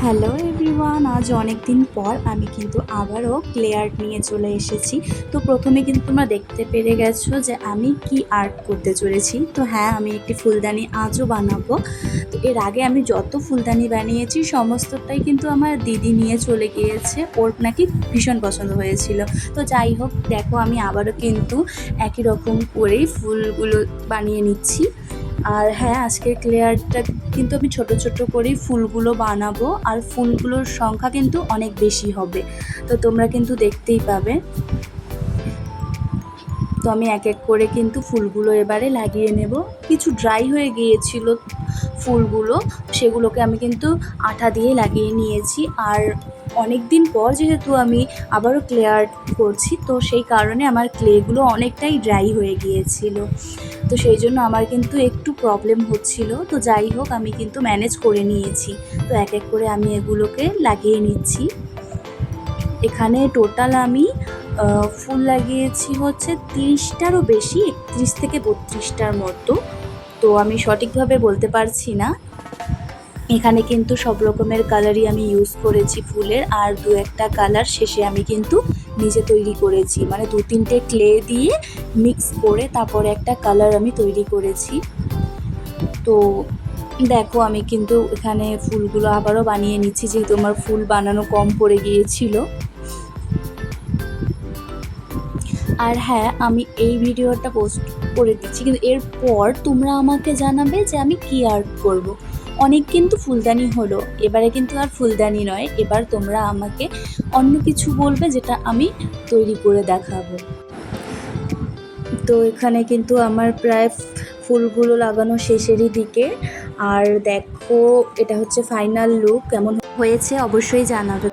Hello everyone, আজ অনেক দিন পর আমি কিন্তু আবারও ক্লে আর্ট নিয়ে চলে এসেছি। তো প্রথমে কিন্তু তোমরা দেখতে পেরে গেছো যে আমি কি আর্ট করতে চলেছি। তো হ্যাঁ, আমি একটি ফুলদানি আজও বানাবো। তো এর আগে আমি যত ফুলদানি বানিয়েছি সমস্তটাই কিন্তু আমার দিদি নিয়ে চলে গিয়েছে, ওর নাকি ভীষণ পছন্দ হয়েছিল। তো যাই হোক, দেখো আমি আবারও কিন্তু একই রকম করেই ফুলগুলো বানিয়ে নিচ্ছি। আর হ্যাঁ, আজকের ক্লে আর্টটা কিন্তু আমি ছোট ছোট করেই ফুলগুলো বানাবো, আর ফুলগুলোর সংখ্যা কিন্তু অনেক বেশি হবে। তো তোমরা কিন্তু দেখতেই পাবে। তো আমি এক এক করে কিন্তু ফুলগুলো এবারে লাগিয়ে নেব। কিছু ড্রাই হয়ে গিয়েছিল ফুলগুলো, সেগুলোকে আমি কিন্তু আঠা দিয়ে লাগিয়ে নিয়েছি। আর অনেক দিন পর যেহেতু আমি আবারও ক্লে আর্ট করছি, তো সেই কারণে আমার ক্লেগুলো অনেকটাই ড্রাই হয়ে গিয়েছিল। তো সেই জন্য আমার কিন্তু একটু প্রবলেম হচ্ছিল। তো যাই হোক, আমি কিন্তু ম্যানেজ করে নিয়েছি। তো এক এক করে আমি এগুলোকে লাগিয়ে নিচ্ছি। এখানে টোটাল আমি ফুল লাগিয়েছি হচ্ছে 30টারও বেশি, 31 থেকে 32টার মতো। তো আমি সঠিকভাবে বলতে পারছি না। এখানে কিন্তু সব রকমের কালারই আমি ইউজ করেছি ফুলের, আর দু একটা কালার শেষে আমি কিন্তু নিজে তৈরি করেছি, মানে 2-3টে ক্লে দিয়ে মিক্স করে তারপরে একটা কালার আমি তৈরি করেছি। তো দেখো, আমি কিন্তু এখানে ফুলগুলো আবারও বানিয়ে নিচ্ছি, যেহেতু আমার ফুল বানানো কম পড়ে গিয়েছিল। আর হ্যাঁ, আমি এই ভিডিওটা পোস্ট করে দিচ্ছি, কিন্তু এরপর তোমরা আমাকে জানাবে যে আমি কী আর্ট করব। অনেক কিন্তু ফুলদানি হলো, এবারে কিন্তু আর ফুলদানি নয়, এবার তোমরা আমাকে অন্য কিছু বলবে যেটা আমি তৈরি করে দেখাবো। তো এখানে কিন্তু আমার প্রায় ফুলগুলো লাগানো শেষেরই দিকে। আর দেখো, এটা হচ্ছে ফাইনাল লুক। কেমন হয়েছে অবশ্যই জানাবে।